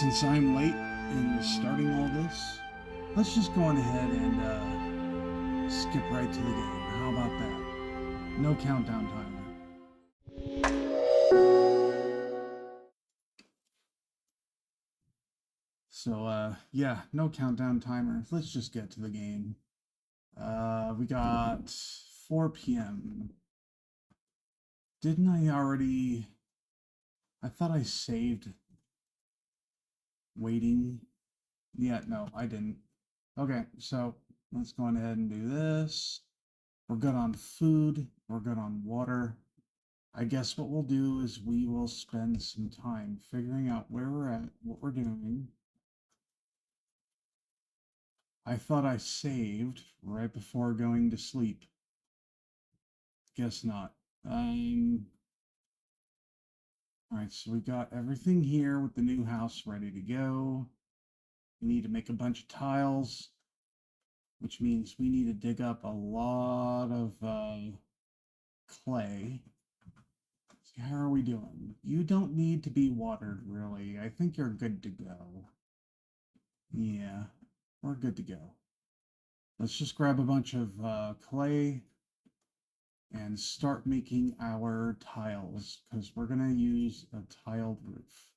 since I'm late in starting all this, let's just go on ahead and skip right to the game. How about that? No countdown timer. So, yeah, no countdown timer. Let's just get to the game. We got 4 p.m. Didn't I already... I thought I saved waiting. Yeah, no, I didn't. Okay, so let's go on ahead and do this. We're good on food. We're good on water. I guess what we'll do is we will spend some time figuring out where we're at, what we're doing. I thought I saved right before going to sleep. Guess not. All right, so we got everything here with the new house ready to go. We need to make a bunch of tiles, which means we need to dig up a lot of clay. So how are we doing? You don't need to be watered, really. I think you're good to go. Yeah, we're good to go. Let's just grab a bunch of clay and start making our tiles because we're going to use a tiled roof.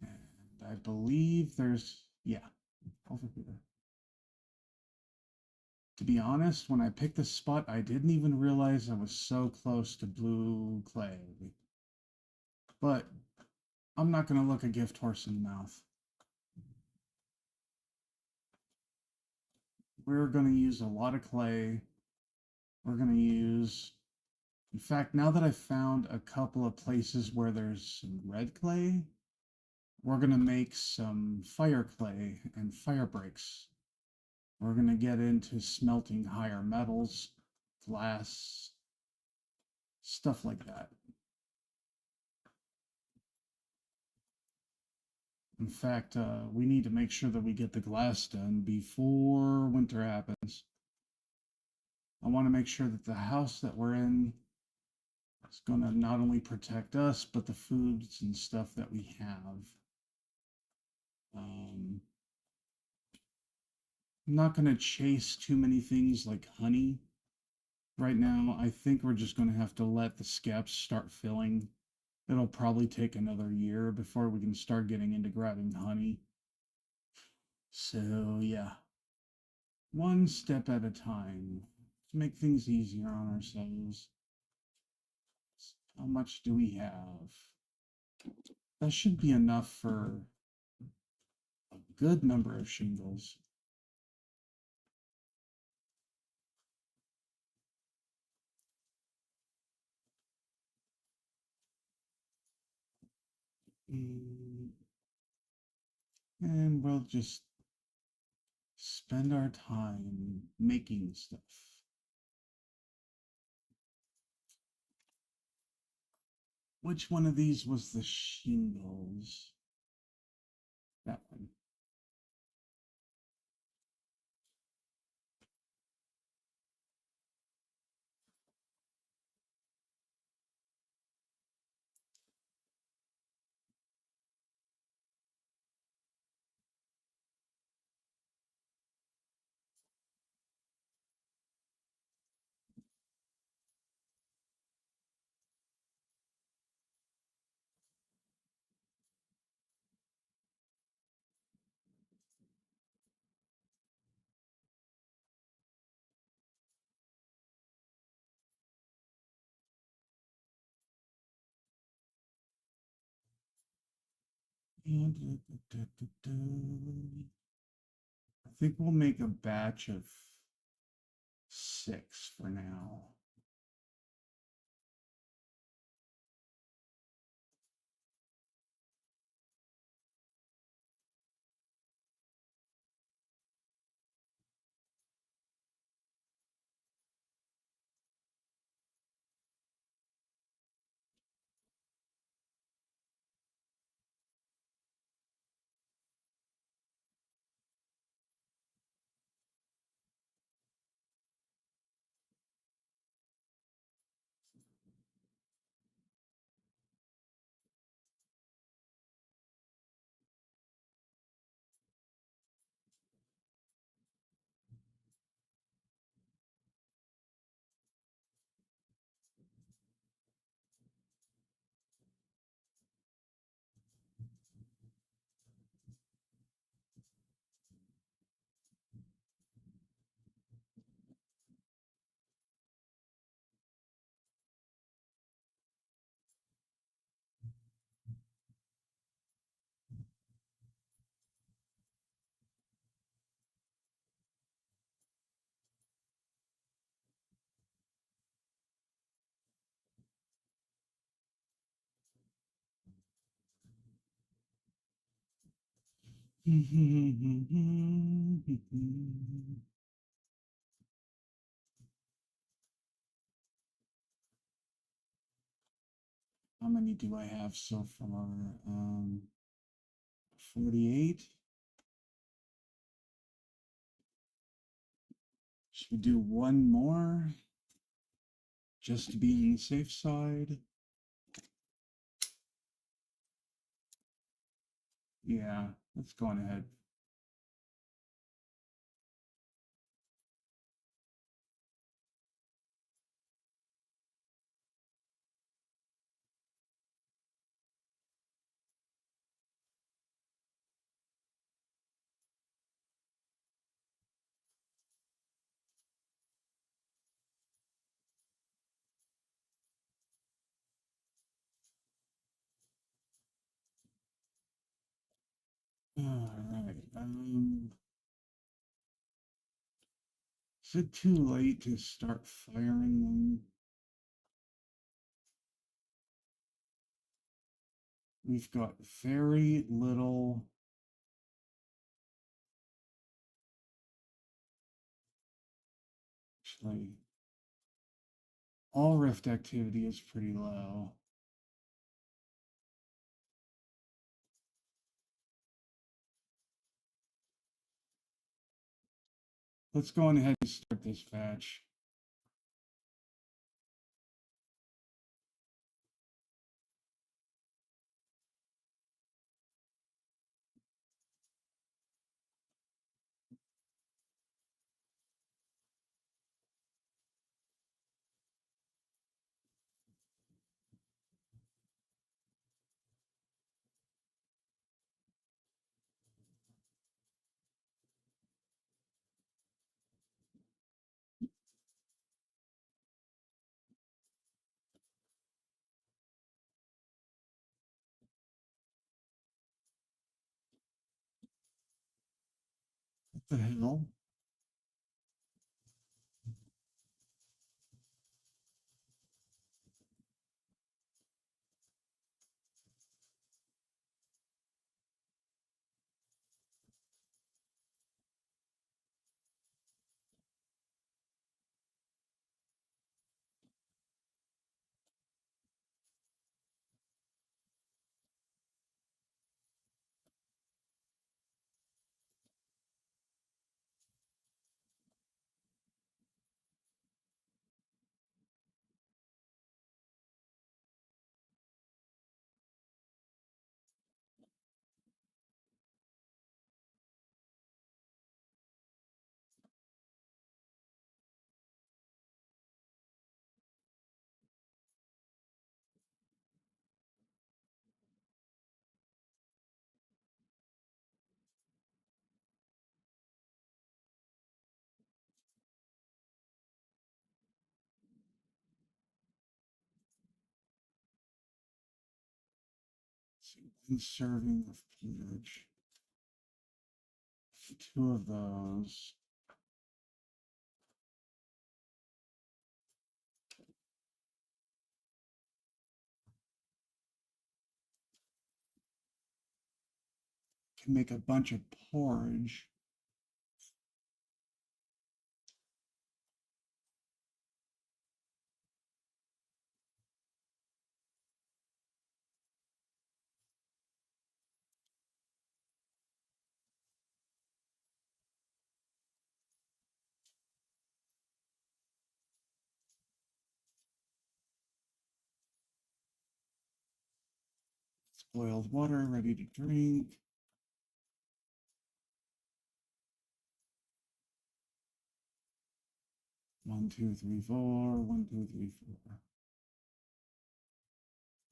And I believe there's, yeah, over here. To be honest, when I picked this spot, I didn't even realize I was so close to blue clay. But I'm not going to look a gift horse in the mouth. We're going to use a lot of clay. We're going to use, in fact, now that I've found a couple of places where there's some red clay, we're going to make some fire clay and fire bricks. We're going to get into smelting higher metals, glass, stuff like that. In fact, we need to make sure that we get the glass done before winter happens. I want to make sure that the house that we're in is going to not only protect us, but the foods and stuff that we have. I'm not going to chase too many things like honey. Right now, I think we're just going to have to let the skeps start filling. It'll probably take another year before we can start getting into grabbing honey. So, yeah, one step at a time to make things easier on ourselves. How much do we have? That should be enough for a good number of shingles. And we'll just spend our time making stuff. Which one of these was the shingles? That one. And I think we'll make a batch of 6 for now. How many do I have so far? 48. Should we do one more just to be on the safe side? Yeah, let's go on ahead. All right. Is it too late to start firing them? We've got very little. Actually, all rift activity is pretty low. Let's go on ahead and start this patch. What the hell? One serving of pillage. Two of those. Can make a bunch of porridge. Boiled water ready to drink. One, two, three, four. 1, 2, 3, 4.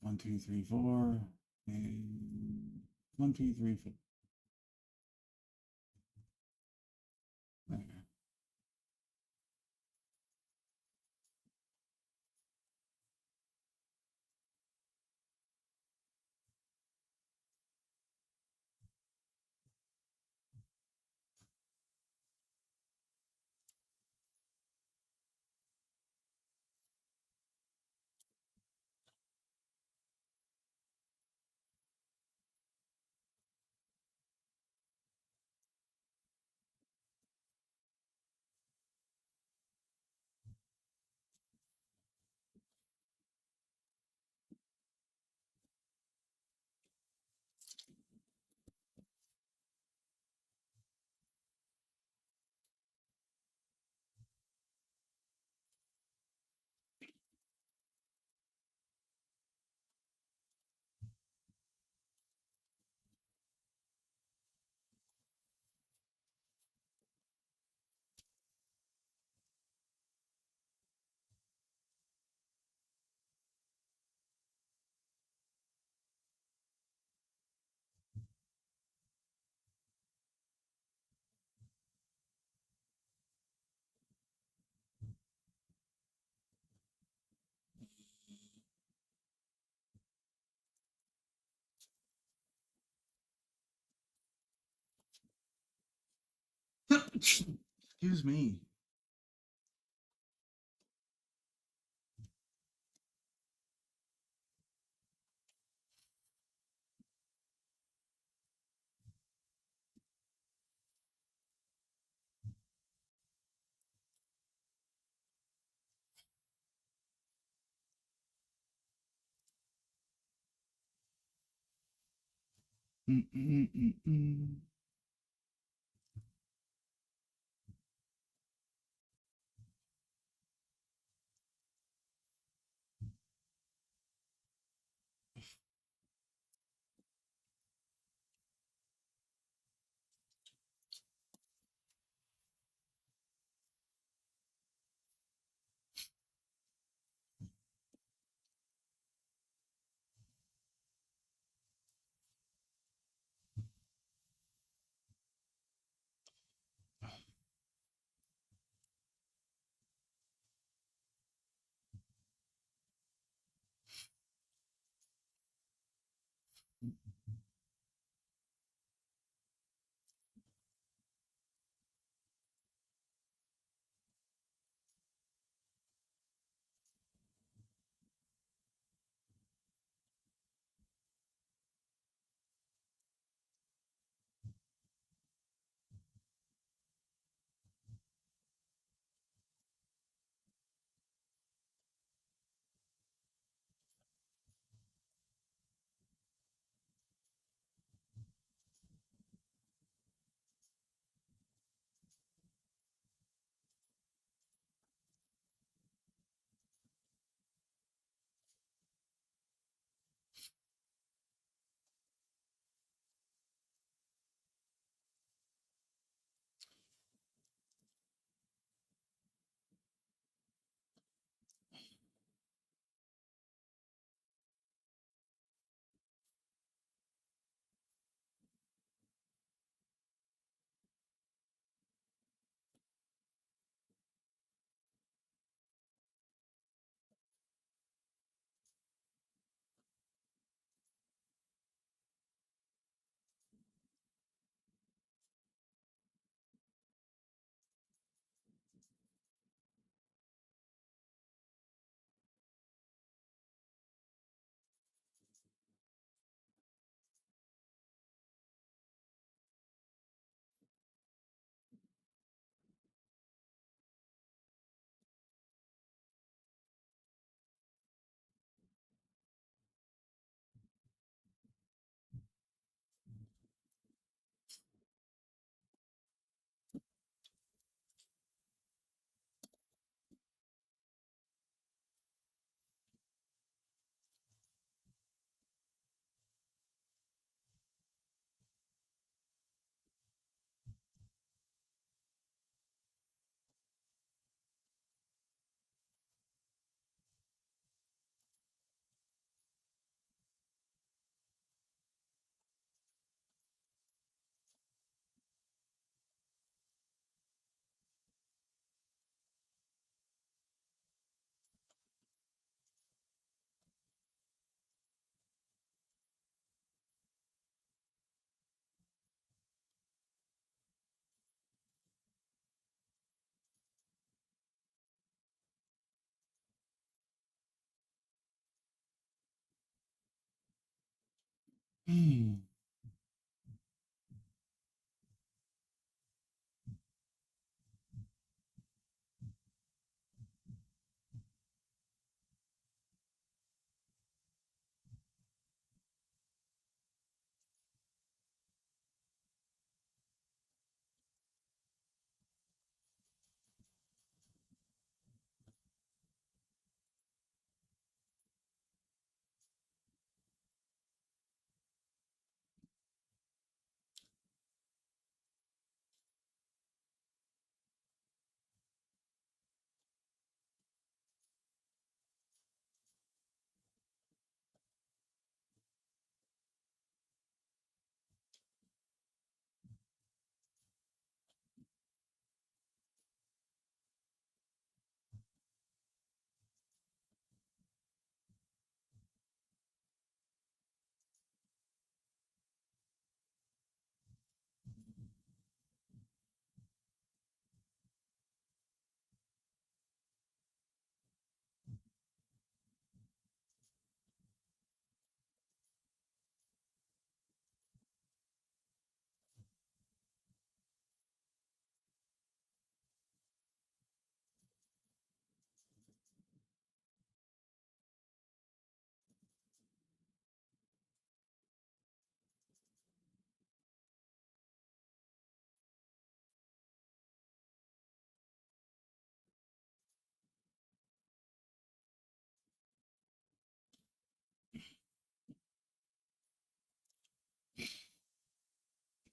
1, 2, 3, 4. And 1, 2, 3, 4. There. Excuse me. Mm-mm-mm-mm. Hmm.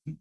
Okay.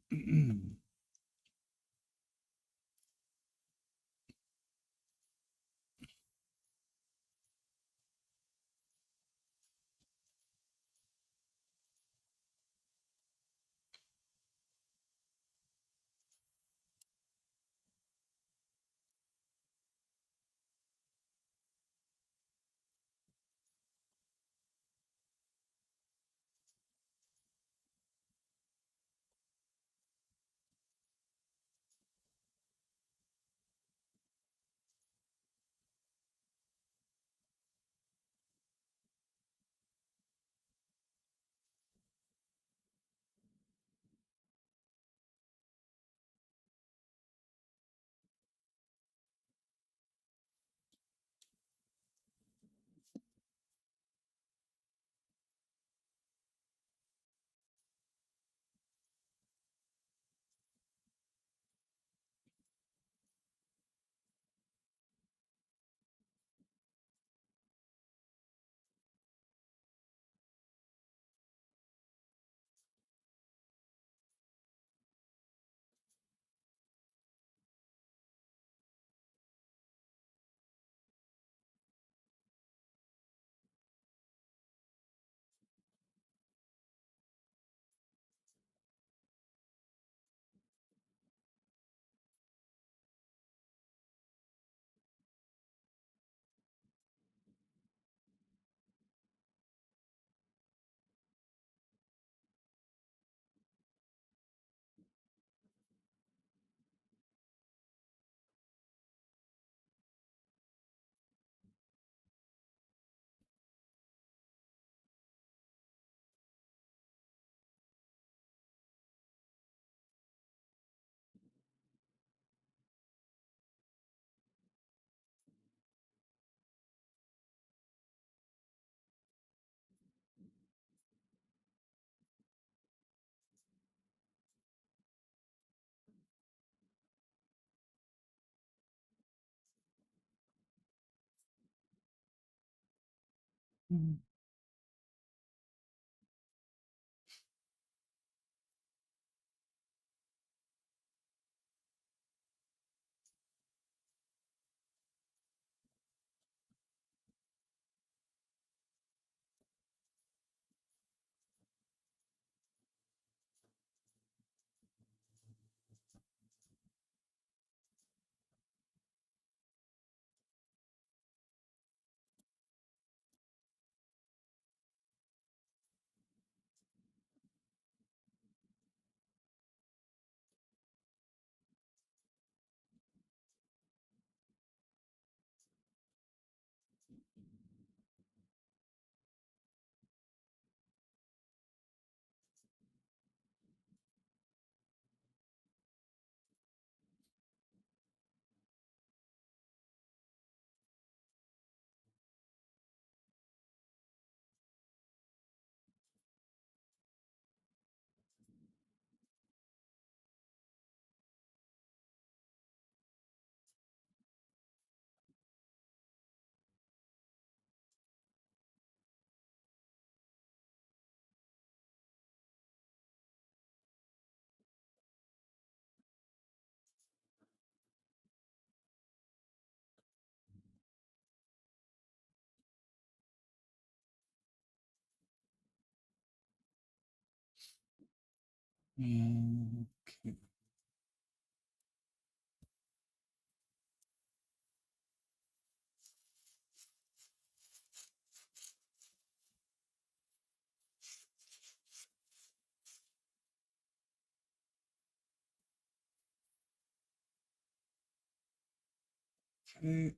Okay.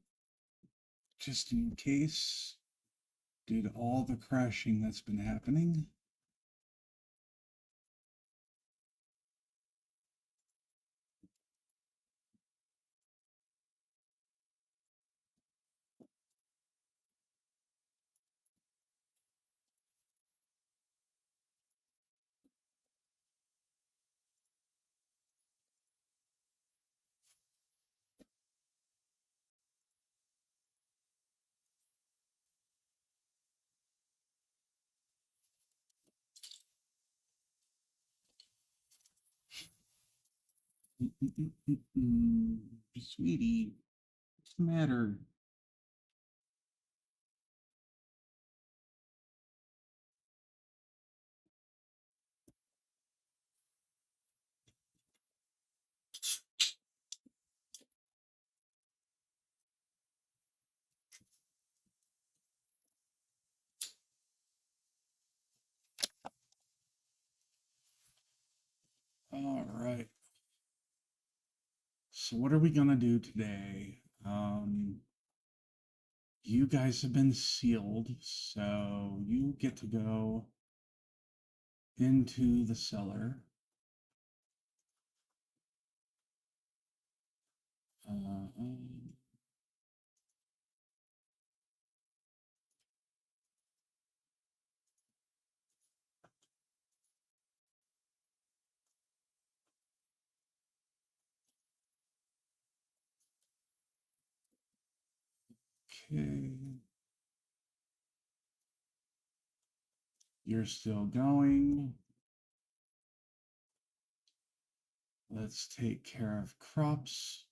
Just in case, due to all the crashing that's been happening. Sweetie, what's the matter? All right. So what are we gonna do today? You guys have been sealed, so you get to go into the cellar. Uh, okay. You're still going. Let's take care of crops.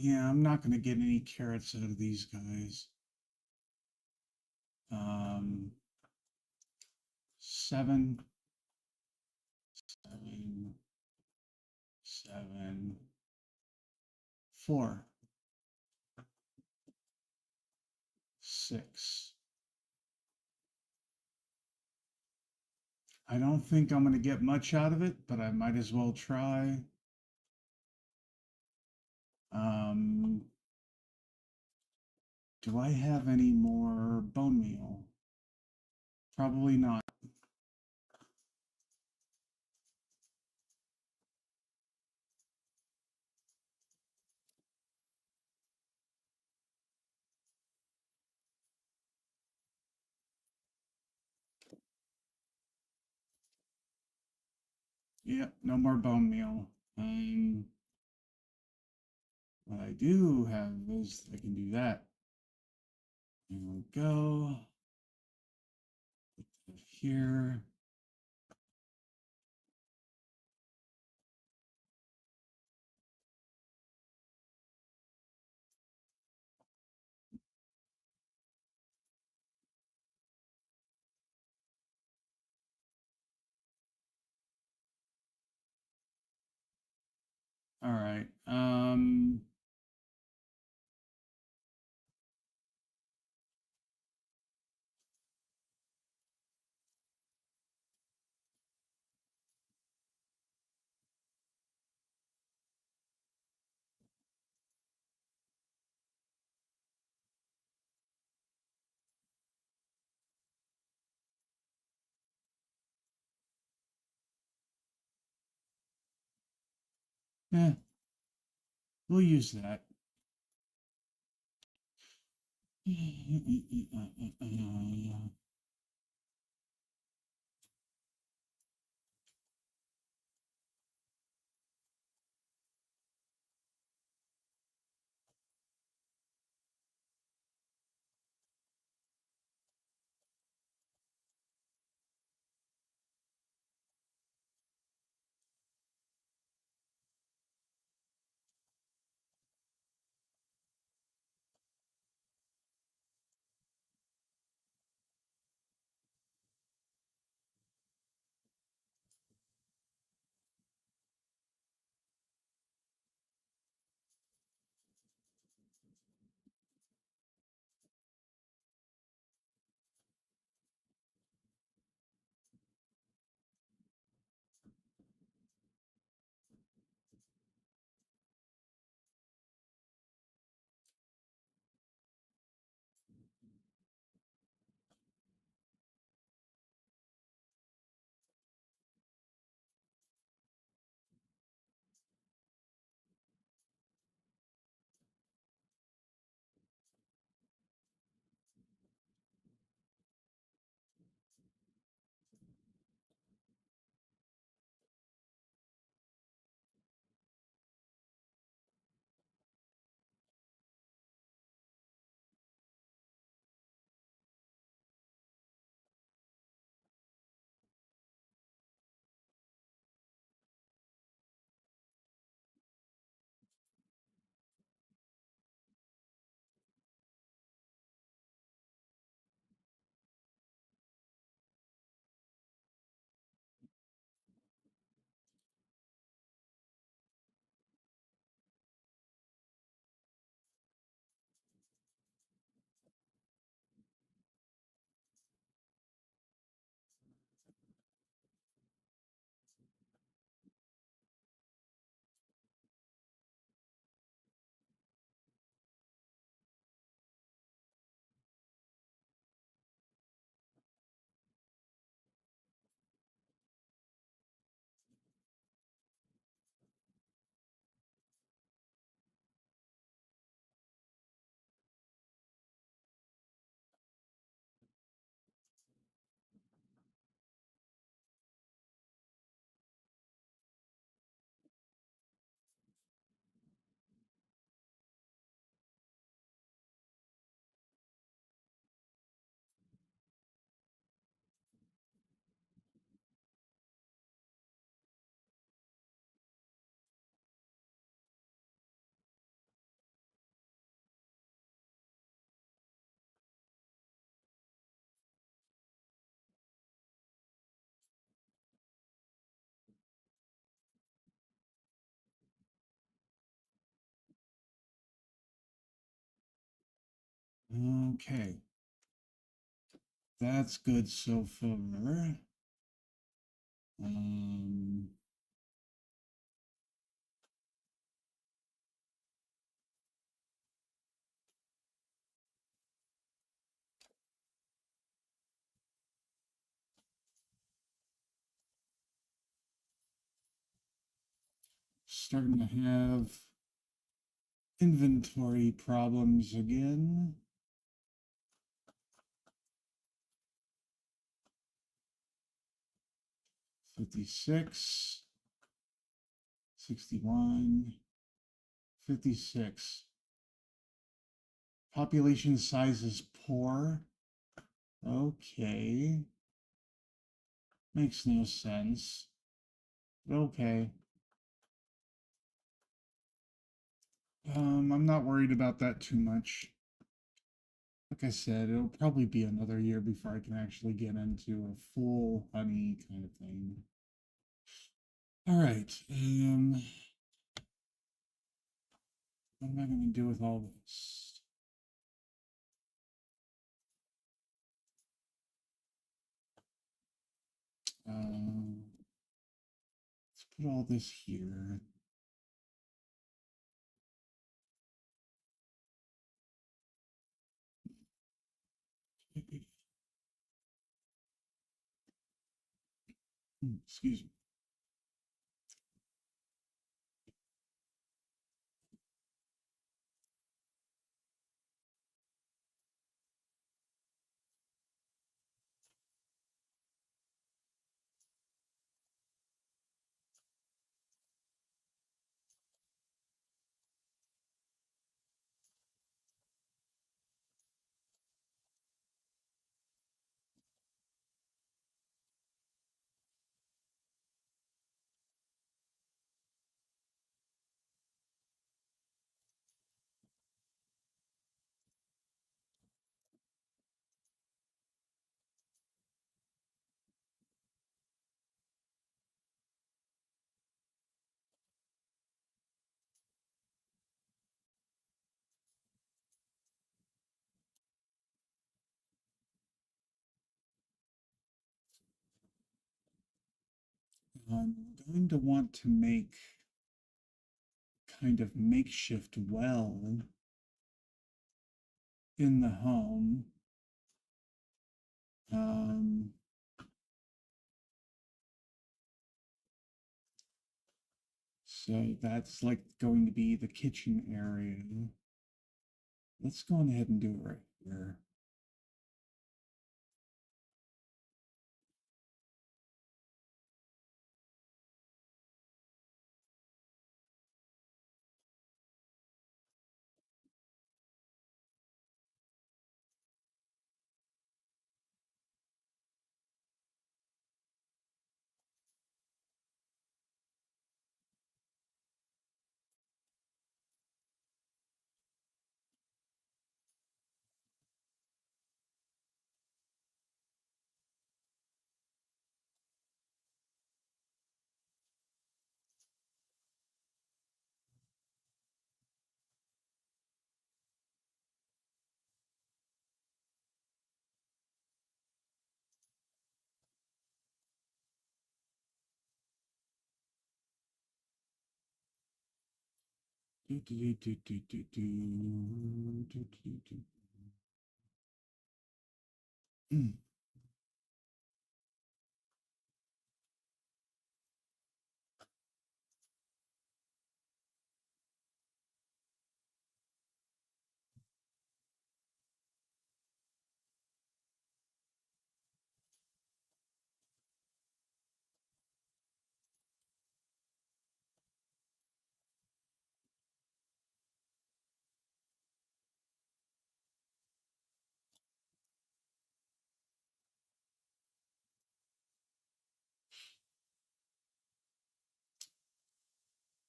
Yeah, I'm not going to get any carrots out of these guys. Um, 7, 7, 7, 4, 6. I don't think I'm going to get much out of it, but I might as well try. Um, do I have any more bone meal? Probably not. Yep, no more bone meal. What I do have is I can do that. There we go. Put that here. All right. Yeah, we'll use that. Okay. That's good so far. Um, Starting to have inventory problems again. 56, 61, 56. Population size is poor. Okay. Makes no sense. Okay. I'm not worried about that too much. Like I said, it'll probably be another year before I can actually get into a full honey kind of thing. All right. What am I going to do with all this? Let's put all this here. Excuse me. I'm going to want to make kind of makeshift well in the home. Um, so that's like going to be the kitchen area. Let's go on ahead and do it right here. Do, do, do, do, do, do, do, do, do. Mm.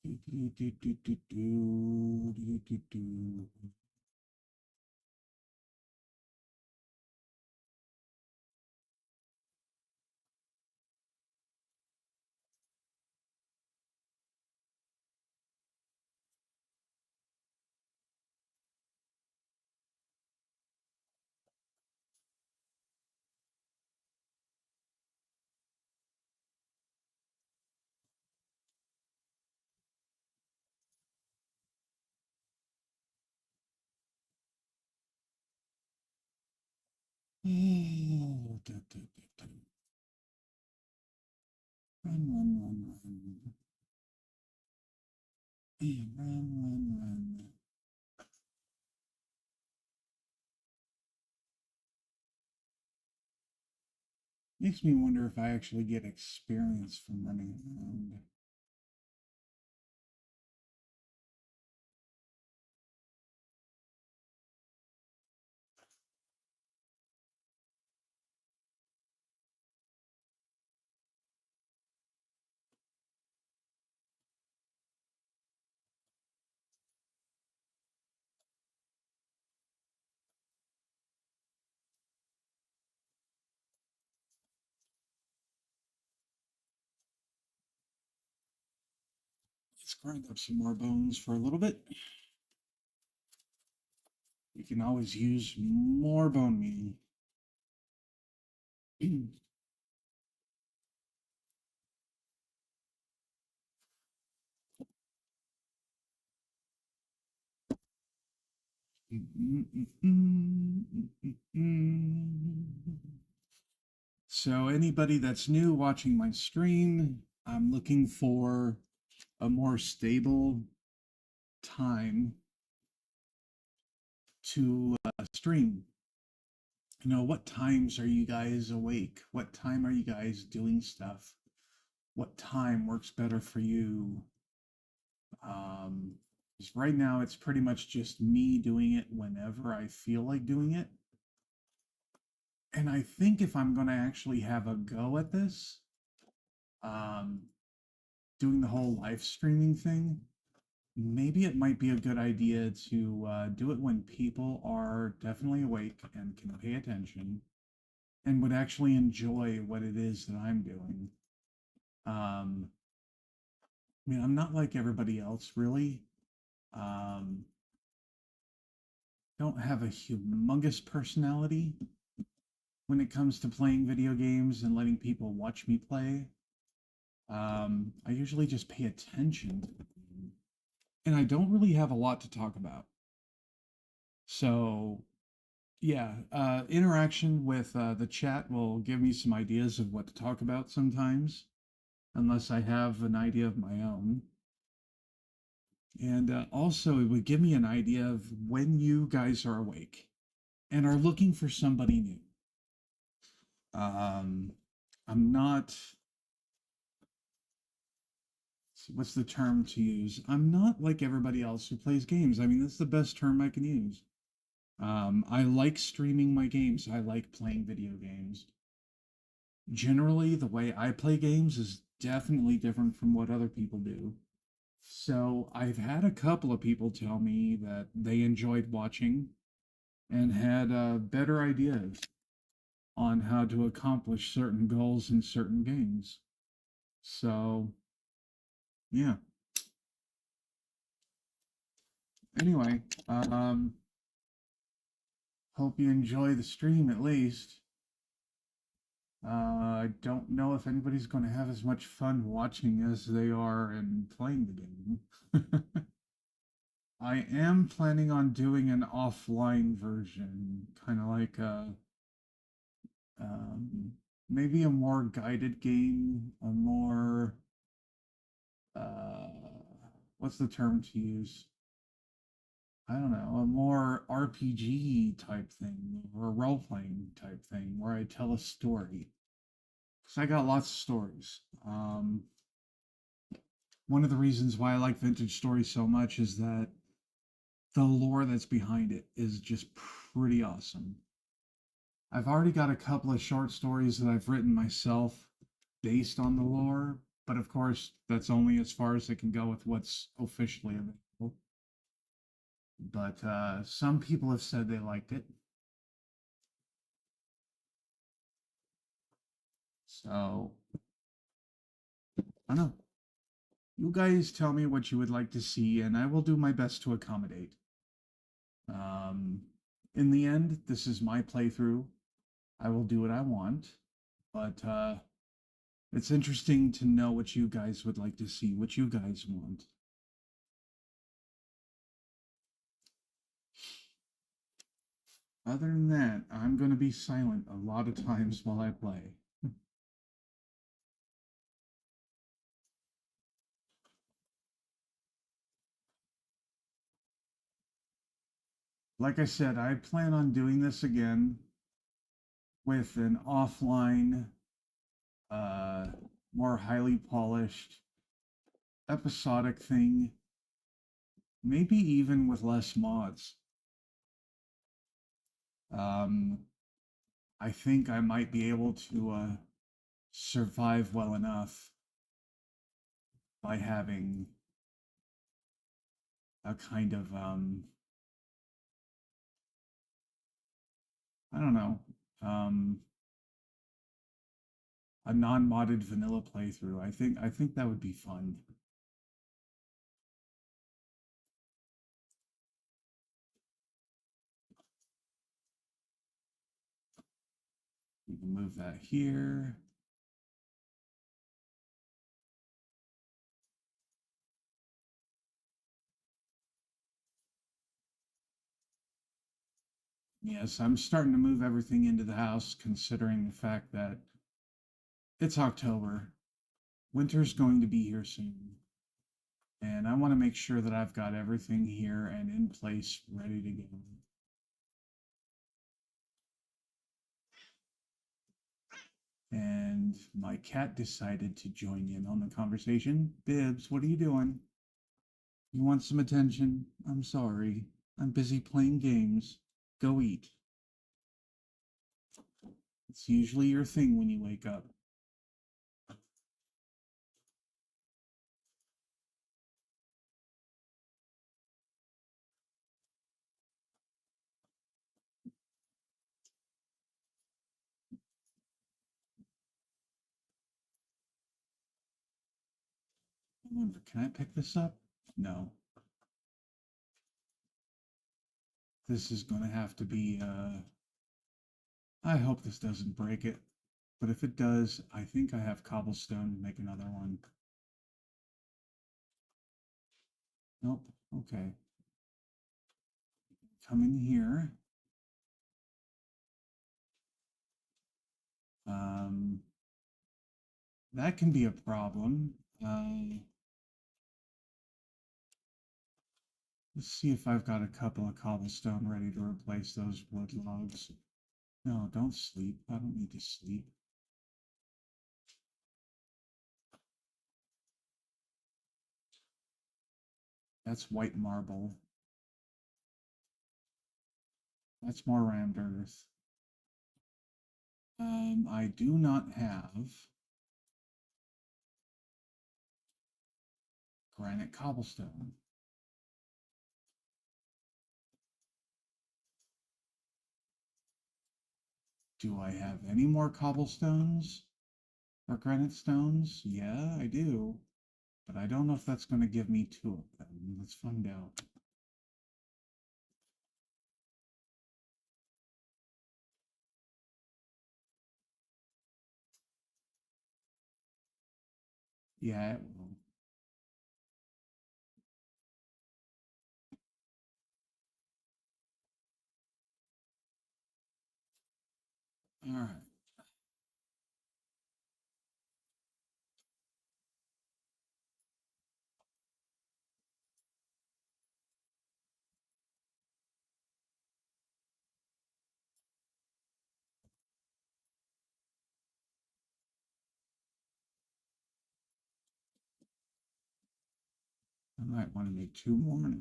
Do, do, do, do, do, do, do, do, do. Oh, Run, run, run, run. Run, run, run. Makes me wonder if I actually get experience from running around. Let's grind up some more bones for a little bit. We can always use more bone meal. So anybody that's new watching my stream, I'm looking for a more stable time to stream. You know, what times are you guys awake? What time are you guys doing stuff? What time works better for you? Um, 'Cause right now it's pretty much just me doing it whenever I feel like doing it. And I think if I'm going to actually have a go at this, um, doing the whole live streaming thing, maybe it might be a good idea to do it when people are definitely awake and can pay attention and would actually enjoy what it is that I'm doing. Um, I mean, I'm not like everybody else, really. Um, don't have a humongous personality when it comes to playing video games and letting people watch me play. I usually just pay attention to the game, and I don't really have a lot to talk about. So, yeah, interaction with the chat will give me some ideas of what to talk about sometimes, unless I have an idea of my own. And also, it would give me an idea of when you guys are awake and are looking for somebody new. Um, I'm not, what's the term to use? I'm not like everybody else who plays games. I mean, that's the best term I can use. I like streaming my games. I like playing video games. Generally, the way I play games is definitely different from what other people do. So I've had a couple of people tell me that they enjoyed watching and had better ideas on how to accomplish certain goals in certain games. So, yeah. Anyway, hope you enjoy the stream at least. I don't know if anybody's going to have as much fun watching as they are in playing the game. I am planning on doing an offline version, kind of like um, maybe a more guided game, a more what's the term to use? I don't know, a more RPG type thing or a role playing type thing where I tell a story. Because I got lots of stories. One of the reasons why I like vintage stories so much is that the lore that's behind it is just pretty awesome. I've already got a couple of short stories that I've written myself based on the lore, but of course, that's only as far as it can go with what's officially available. But some people have said they liked it. So, I don't know. You guys tell me what you would like to see, and I will do my best to accommodate. Um, in the end, this is my playthrough. I will do what I want, but it's interesting to know what you guys would like to see, what you guys want. Other than that, I'm going to be silent a lot of times while I play. Like I said, I plan on doing this again with an offline, uh, more highly polished, episodic thing, maybe even with less mods. Um, I think I might be able to survive well enough by having a kind of I don't know, um, a non-modded vanilla playthrough. I think that would be fun. We can move that here. Yes, I'm starting to move everything into the house considering the fact that it's October. Winter's going to be here soon. And I want to make sure that I've got everything here and in place ready to go. And my cat decided to join in on the conversation. Bibbs, what are you doing? You want some attention? I'm sorry. I'm busy playing games. Go eat. It's usually your thing when you wake up. I wonder, can I pick this up? No. This is going to have to be, I hope this doesn't break it. But if it does, I think I have cobblestone to make another one. Nope. Okay. Come in here. Um, that can be a problem. Let's see if I've got a couple of cobblestone ready to replace those wood logs. No, don't sleep. I don't need to sleep. That's white marble. That's more rammed earth. I do not have granite cobblestone. Do I have any more cobblestones or granite stones? Yeah, I do. But I don't know if that's going to give me two of them. Let's find out. Yeah, it will. All right. I might want to make two more now,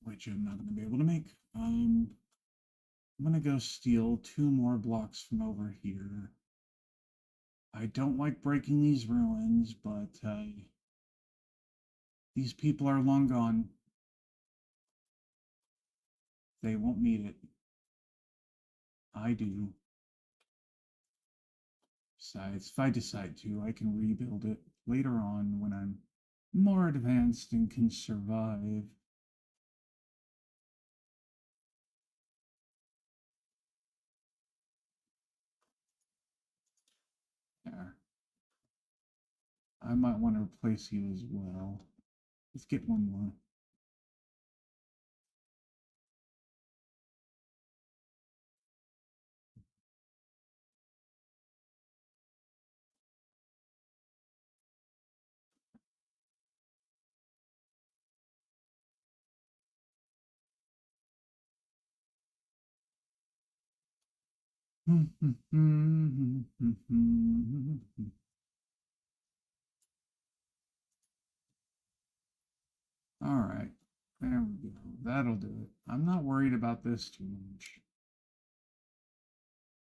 which I'm not going to be able to make. I'm going to go steal two more blocks from over here. I don't like breaking these ruins, but these people are long gone. They won't need it. I do. Besides, if I decide to, I can rebuild it later on when I'm more advanced and can survive. There. I might want to replace you as well. Let's get one more. All right. There we go. That'll do it. I'm not worried about this too much.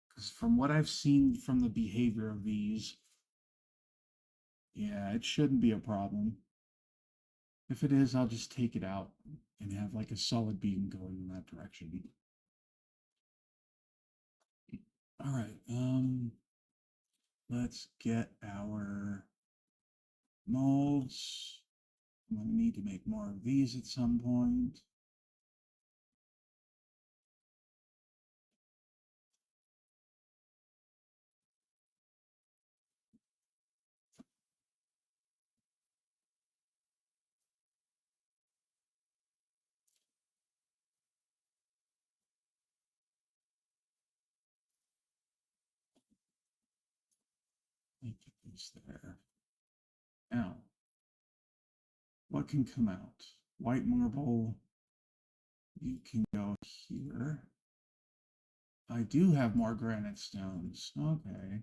Because from what I've seen from the behavior of these, yeah, it shouldn't be a problem. If it is, I'll just take it out and have like a solid beam going in that direction. All right. Let's get our molds. I'm going to need to make more of these at some point. Let me put these there. Now, what can come out? White marble. You can go here. I do have more granite stones. Okay.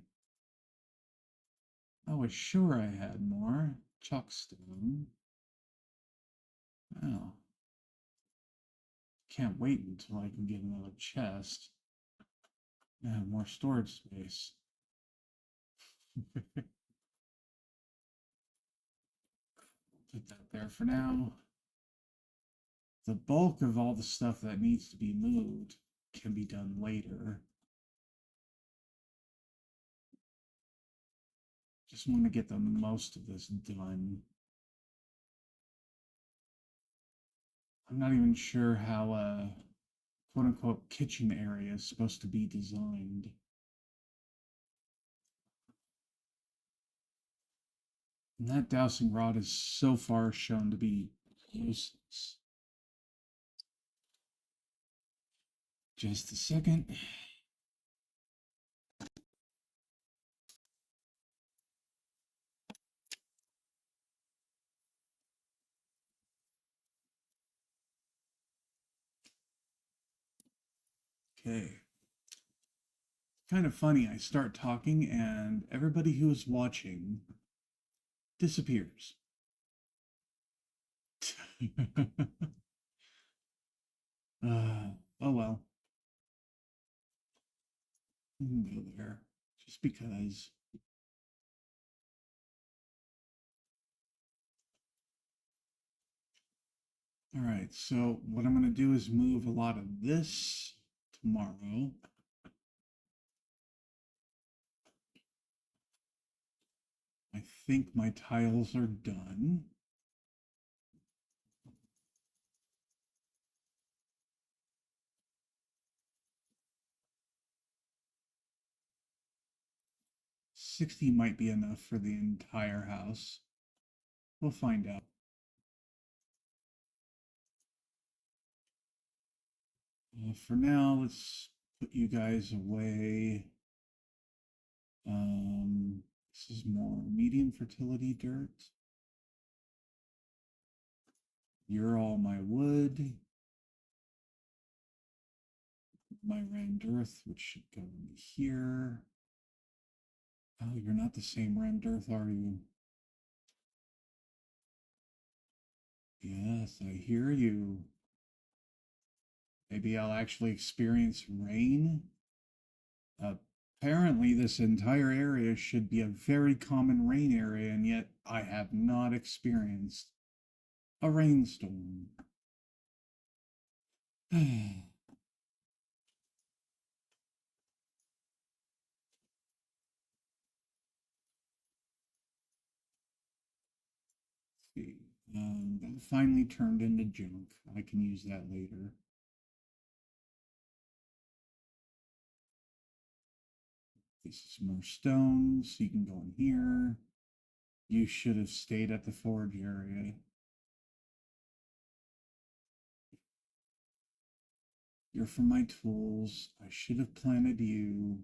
I was sure I had more. Chalkstone. Oh. Can't wait until I can get another chest and have more storage space. Put that there for now. The bulk of all the stuff that needs to be moved can be done later. Just want to get the most of this done. I'm not even sure how a quote unquote kitchen area is supposed to be designed. And that dowsing rod is so far shown to be useless. Just a second. Okay. Kind of funny, I start talking and everybody who is watching disappears. Oh well. We can go there just because. All right, so what I'm going to do is move a lot of this tomorrow. I think my tiles are done. $60 might be enough for the entire house. We'll find out. For now, let's put you guys away. This is more medium fertility dirt. You're all my wood. My rammed earth, which should go in here. Oh, you're not the same rammed earth, are you? Yes, I hear you. Maybe I'll actually experience rain. Apparently, this entire area should be a very common rain area, and yet I have not experienced a rainstorm. See. That finally turned into junk. I can use that later. This is more stone, so you can go in here. You should have stayed at the forge area. You're for my tools. I should have planted you.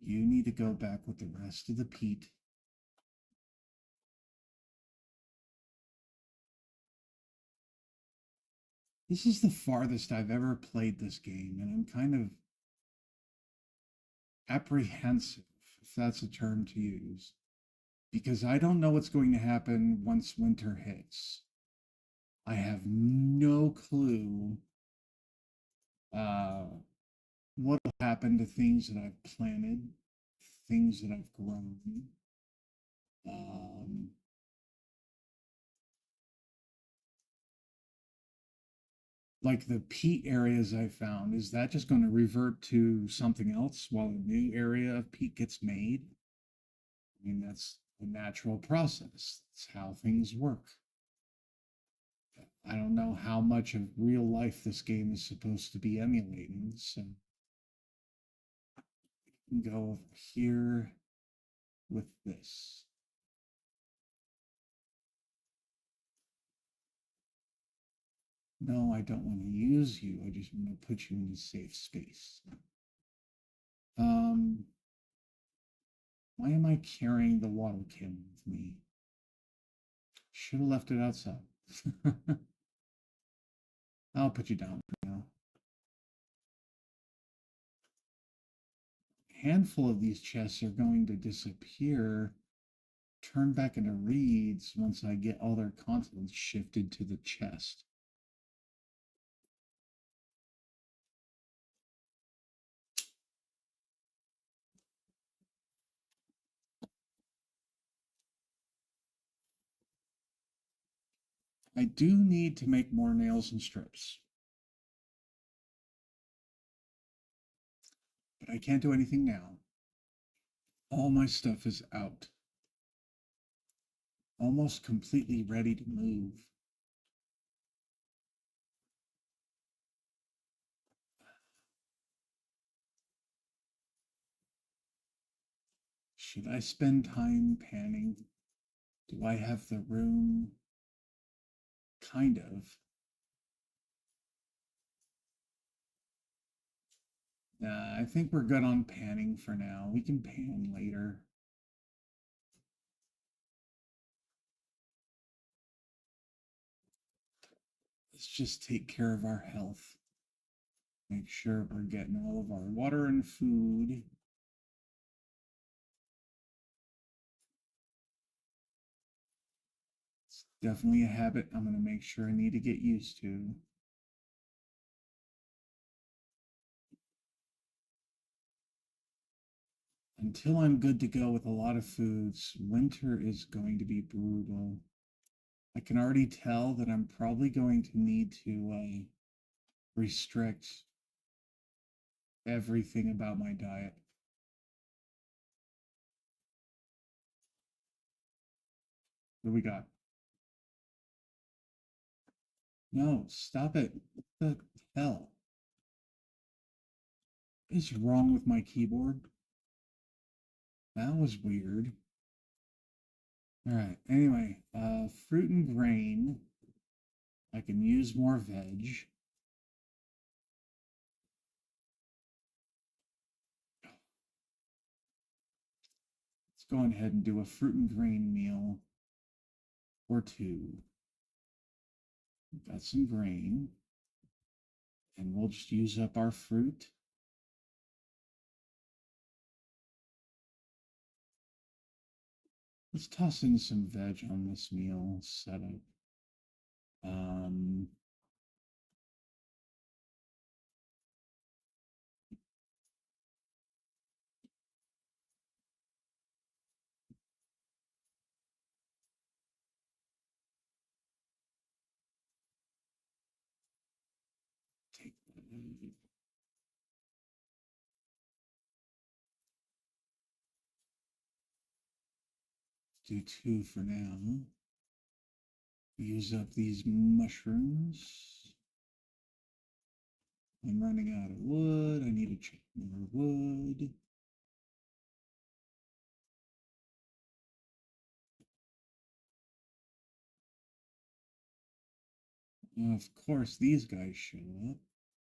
You need to go back with the rest of the peat. This is the farthest I've ever played this game, and I'm kind of apprehensive, if that's a term to use, because I don't know what's going to happen once winter hits. I have no clue uh, what will happen to things that I've planted, things that I've grown. Um, like the peat areas I found, is that just going to revert to something else while a new area of peat gets made? I mean, that's a natural process. That's how things work. I don't know how much of real life this game is supposed to be emulating, so we can go over here with this. No, I don't want to use you. I just want to put you in a safe space. Um, why am I carrying the water can with me? Should have left it outside. I'll put you down for now. A handful of these chests are going to disappear, turn back into reeds once I get all their contents shifted to the chest. I do need to make more nails and strips, but I can't do anything now. All my stuff is out, almost completely ready to move. Should I spend time panning? Do I have the room? Kind of. Nah, I think we're good on panning for now. We can pan later. Let's just take care of our health. Make sure we're getting all of our water and food. It's definitely a habit I'm going to make sure I need to get used to. Until I'm good to go with a lot of foods, winter is going to be brutal. I can already tell that I'm probably going to need to restrict everything about my diet. What do we got? No, stop it. What the hell is wrong with my keyboard? That was weird. All right. Anyway, fruit and grain. I can use more veg. Let's go ahead and do a fruit and grain meal or two. We've got some grain, and we'll just use up our fruit. Let's toss in some veg on this meal setup. Um, take do two for now. Use up these mushrooms. I'm running out of wood. I need to chop more wood. Of course, these guys show up.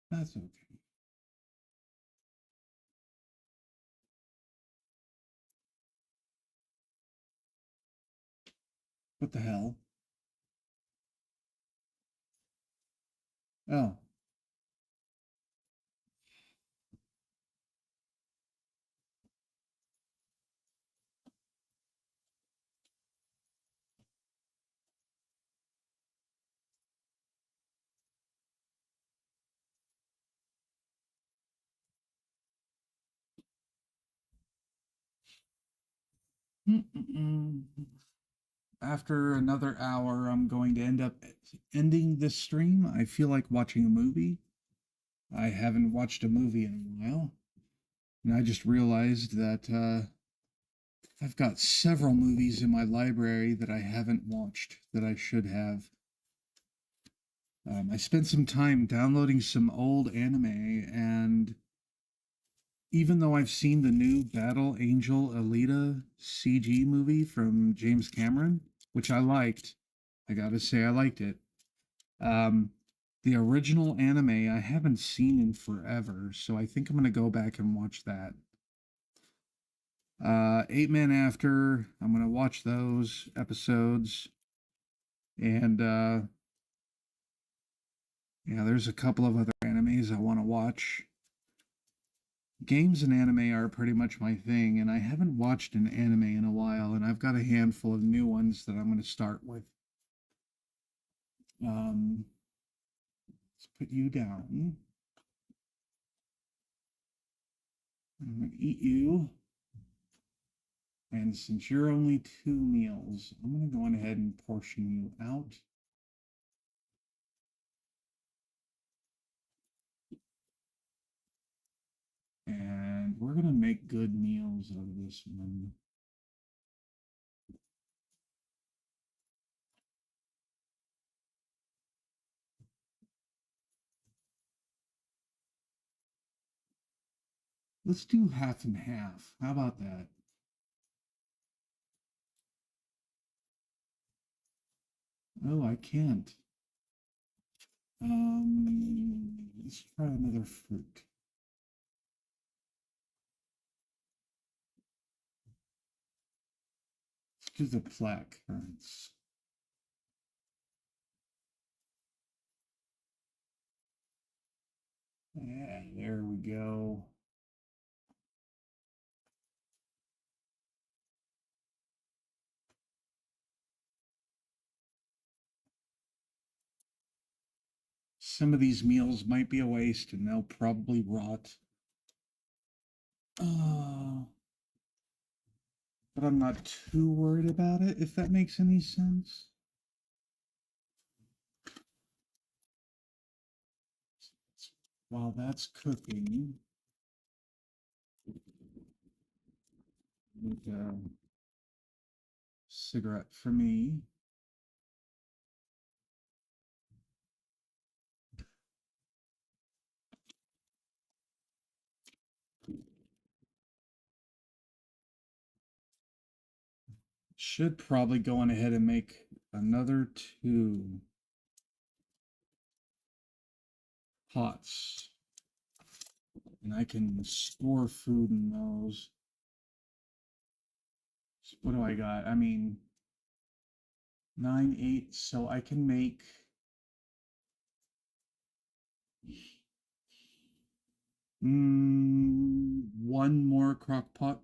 That's okay. What the hell? Oh, Mm-mm-mm. After another hour, I'm going to end up ending this stream. I feel like watching a movie. I haven't watched a movie in a while. And I just realized that I've got several movies in my library that I haven't watched that I should have. I spent some time downloading some old anime, and even though I've seen the new Battle Angel Alita CG movie from James Cameron, which I liked, I gotta say I liked it. Um, the original anime I haven't seen in forever, so I think I'm gonna go back and watch that. Eight Men After, I'm gonna watch those episodes, and yeah, there's a couple of other animes I want to watch. Games and anime are pretty much my thing, and I haven't watched an anime in a while, and I've got a handful of new ones that I'm going to start with. Let's put you down. I'm going to eat you. And since you're only two meals, I'm going to go on ahead and portion you out. And we're going to make good meals out of this one. Let's do half and half. How about that? Oh, I can't. Let's try another fruit. Let's do the black currants. Yeah, there we go. Some of these meals might be a waste and they'll probably rot. Uh, but I'm not too worried about it, if that makes any sense. While that's cooking, make a cigarette for me. Should probably go on ahead and make another two pots. And I can store food in those. So what do I got? I mean, 9, 8. So I can make one more crock pot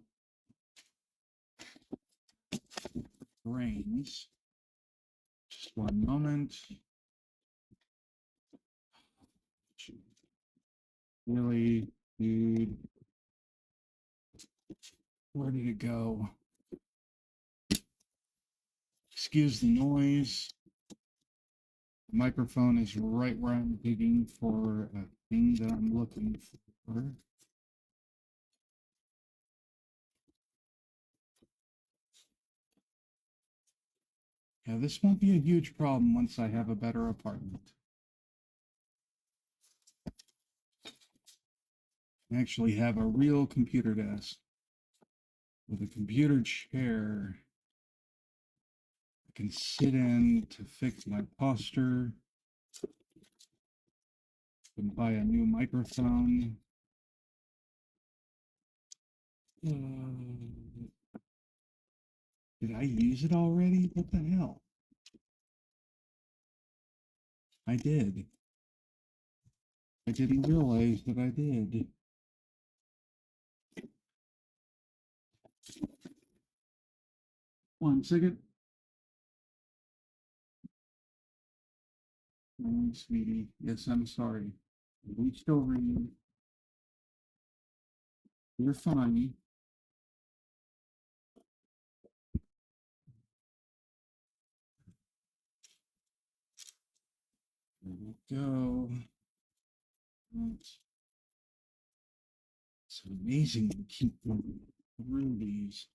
grains. Just one moment. Really, dude, where did it go? Excuse the noise. The microphone is right where I'm digging for a thing that I'm looking for. Yeah, this won't be a huge problem once I have a better apartment. I actually have a real computer desk with a computer chair I can sit in to fix my posture. Can buy a new microphone. Did I use it already? What the hell? I did. I didn't realize that I did. One second. Sweetie. Yes, I'm sorry. I reached over you. You're fine. we go. It's amazing to keep going through these.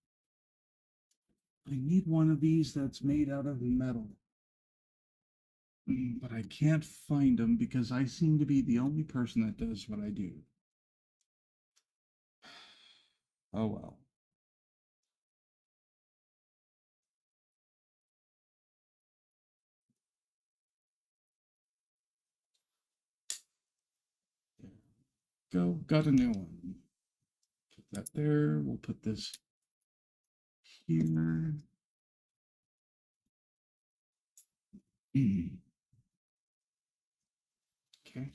I need one of these that's made out of metal. But I can't find them because I seem to be the only person that does what I do. Oh well. There. Go. Got a new one. Put that there. We'll put this here. Okay.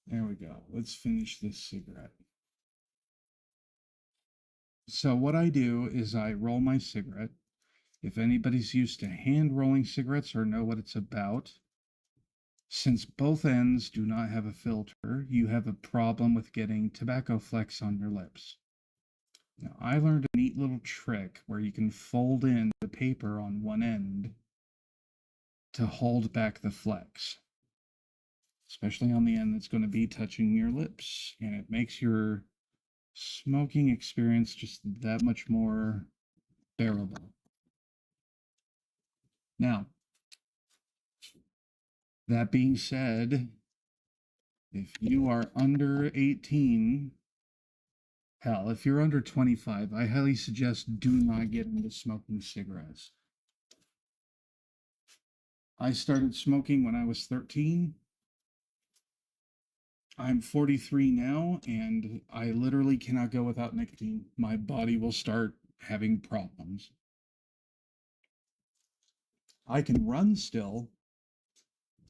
There we go. Let's finish this cigarette. So what I do is I roll my cigarette. If anybody's used to hand rolling cigarettes or know what it's about, since both ends do not have a filter, you have a problem with getting tobacco flecks on your lips. Now, I learned a neat little trick where you can fold in the paper on one end to hold back the flecks, especially on the end that's going to be touching your lips. And it makes your smoking experience just that much more bearable. Now, that being said, if you are under 18, hell, if you're under 25, I highly suggest do not get into smoking cigarettes. I started smoking when I was 13. I'm 43 now, and I literally cannot go without nicotine. My body will start having problems. I can run still.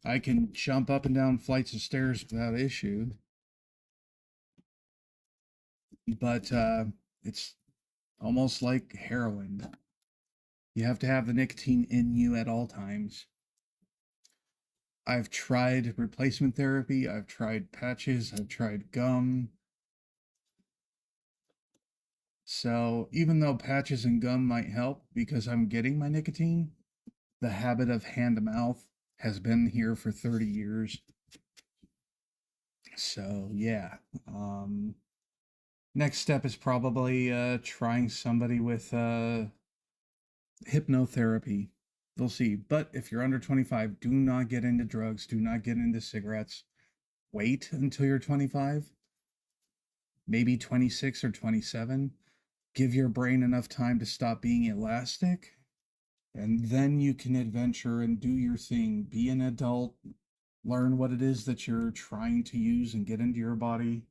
I can jump up and down flights of stairs without issue. But it's almost like heroin. You have to have the nicotine in you at all times. I've tried replacement therapy, I've tried patches, I've tried gum. So even though patches and gum might help because I'm getting my nicotine, the habit of hand to mouth has been here for 30 years. So yeah. Next step is probably trying somebody with hypnotherapy. We'll see. But if you're under 25, do not get into drugs. Do not get into cigarettes. Wait until you're 25, maybe 26 or 27. Give your brain enough time to stop being elastic. And then you can adventure and do your thing. Be an adult. Learn what it is that you're trying to use and get into your body.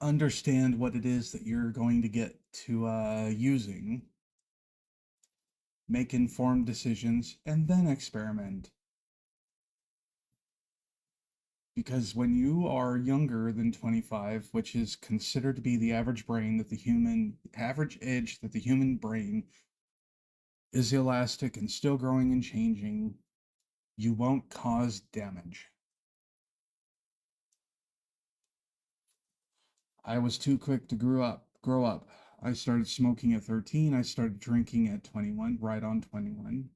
Understand what it is that you're going to get to using. Make informed decisions and then experiment. Because when you are younger than 25, which is considered to be the average brain that the human average age that the human brain is elastic and still growing and changing, you won't cause damage. I was too quick to grow up. I started smoking at 13. I started drinking at 21, right on 21.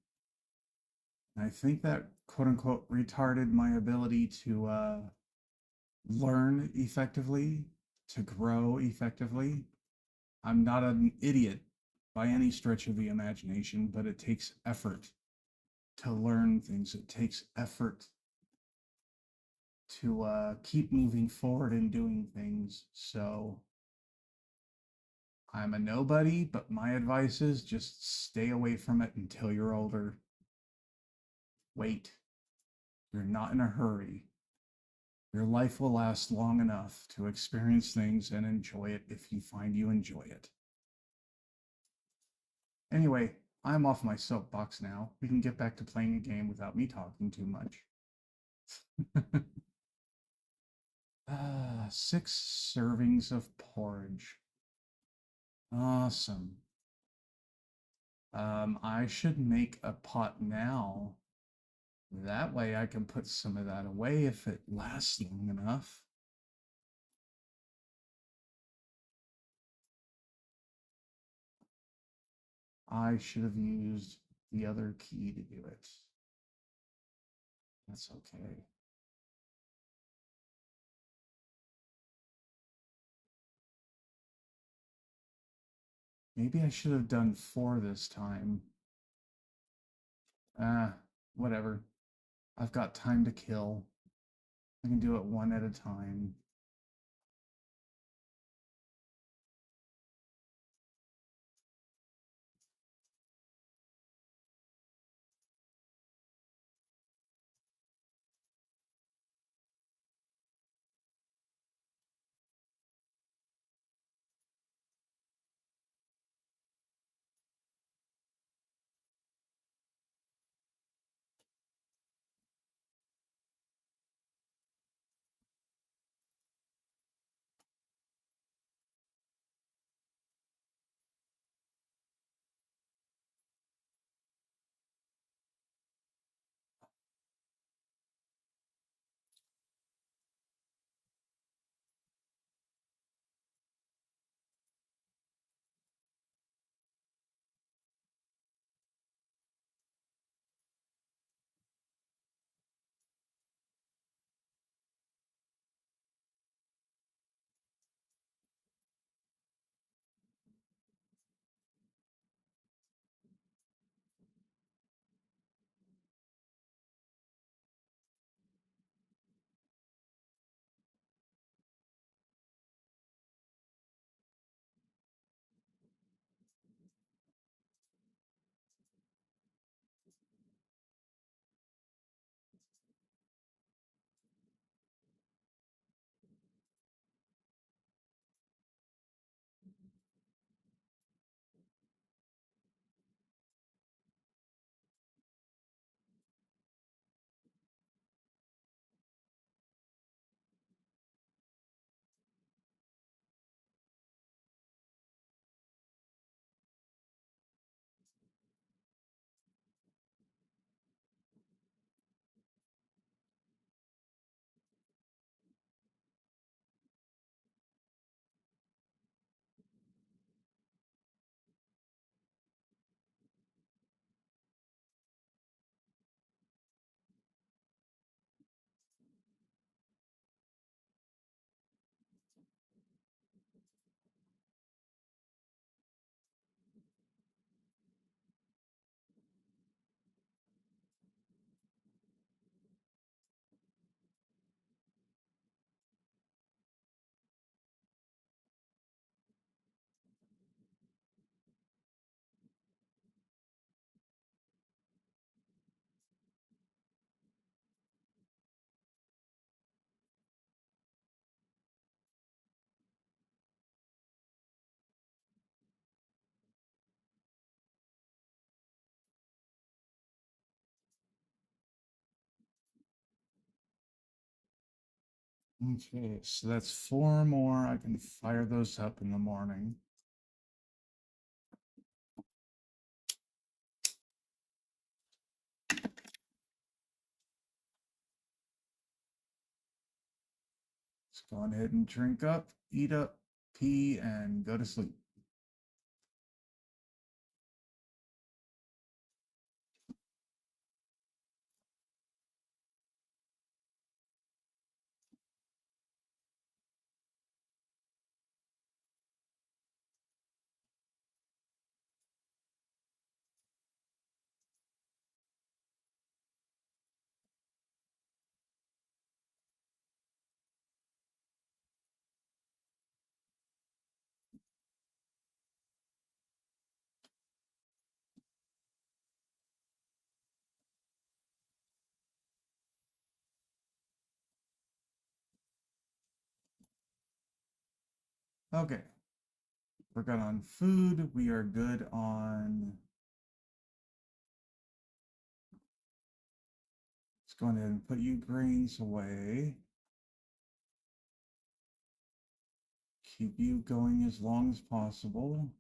I think that quote unquote retarded my ability to learn effectively, to grow effectively. I'm not an idiot by any stretch of the imagination, but it takes effort to learn things. It takes effort to keep moving forward and doing things. So I'm a nobody, but my advice is just stay away from it until you're older. Wait. You're not in a hurry. Your life will last long enough to experience things and enjoy it if you find you enjoy it. Anyway, I'm off my soapbox now. We can get back to playing a game without me talking too much. 6 servings of porridge. Awesome. I should make a pot now. That way I can put some of that away if it lasts long enough. I should have used the other key to do it. That's okay. Maybe I should have done 4 this time. Ah, whatever. I've got time to kill. I can do it one at a time. Okay, so that's 4 more. I can fire those up in the morning. Let's go ahead and drink up, eat up, pee, and go to sleep. Okay, we're good on food. We are good on. Let's go ahead and put you grains away. Keep you going as long as possible.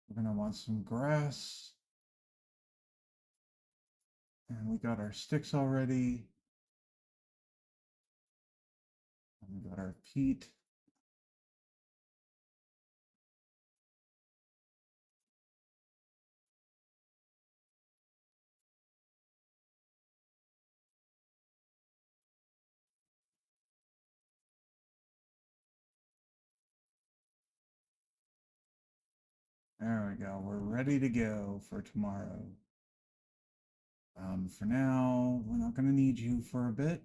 We're gonna want some grass. And we got our sticks already. And we got our peat. There we go. We're ready to go for tomorrow. For now, we're not going to need you for a bit.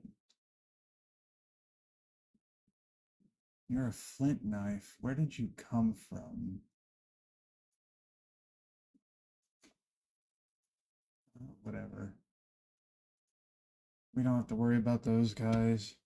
You're a flint knife. Where did you come from? Whatever. We don't have to worry about those guys.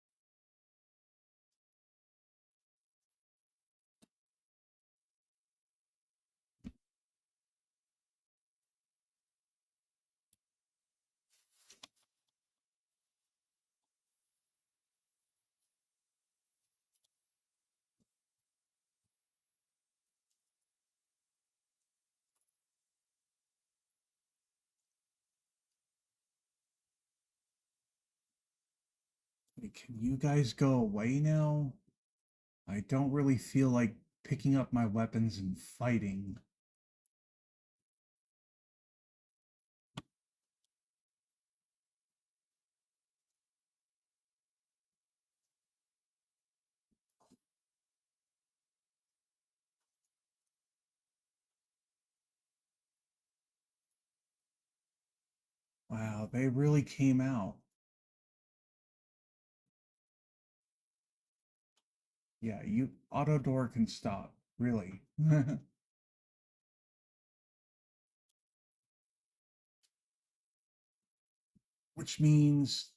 Hey, can you guys go away now? I don't really feel like picking up my weapons and fighting. Wow, they really came out. Yeah, you auto door can stop, really. Which means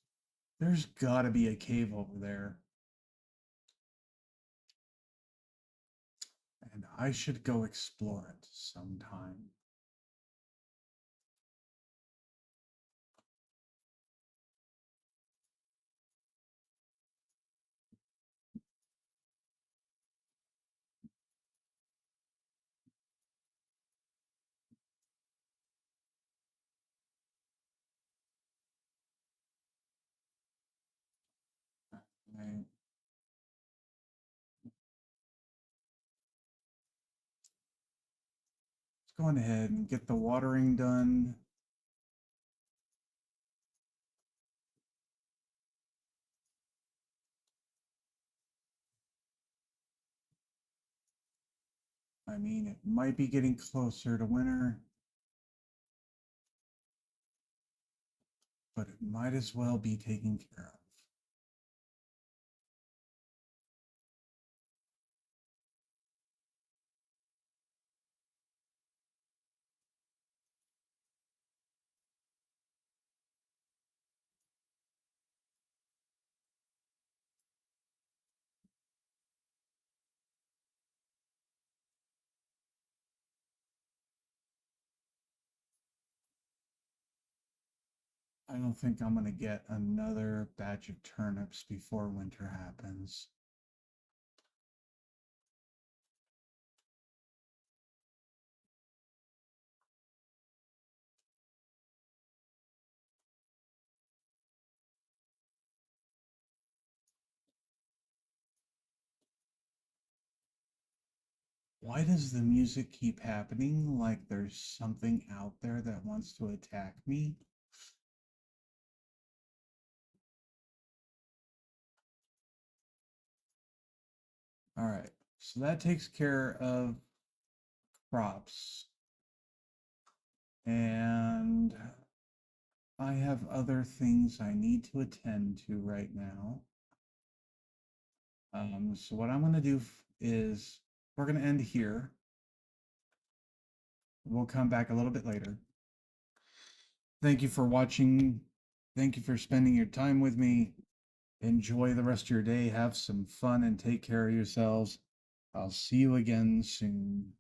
there's gotta be a cave over there. And I should go explore it sometime. Right. Let's go on ahead and get the watering done. I mean, it might be getting closer to winter, but it might as well be taken care of. I don't think I'm going to get another batch of turnips before winter happens. Why does the music keep happening like there's something out there that wants to attack me? All right, so that takes care of crops. And I have other things I need to attend to right now. So what I'm going to do is we're going to end here. We'll come back a little bit later. Thank you for watching. Thank you for spending your time with me. Enjoy the rest of your day. Have some fun and take care of yourselves. I'll see you again soon.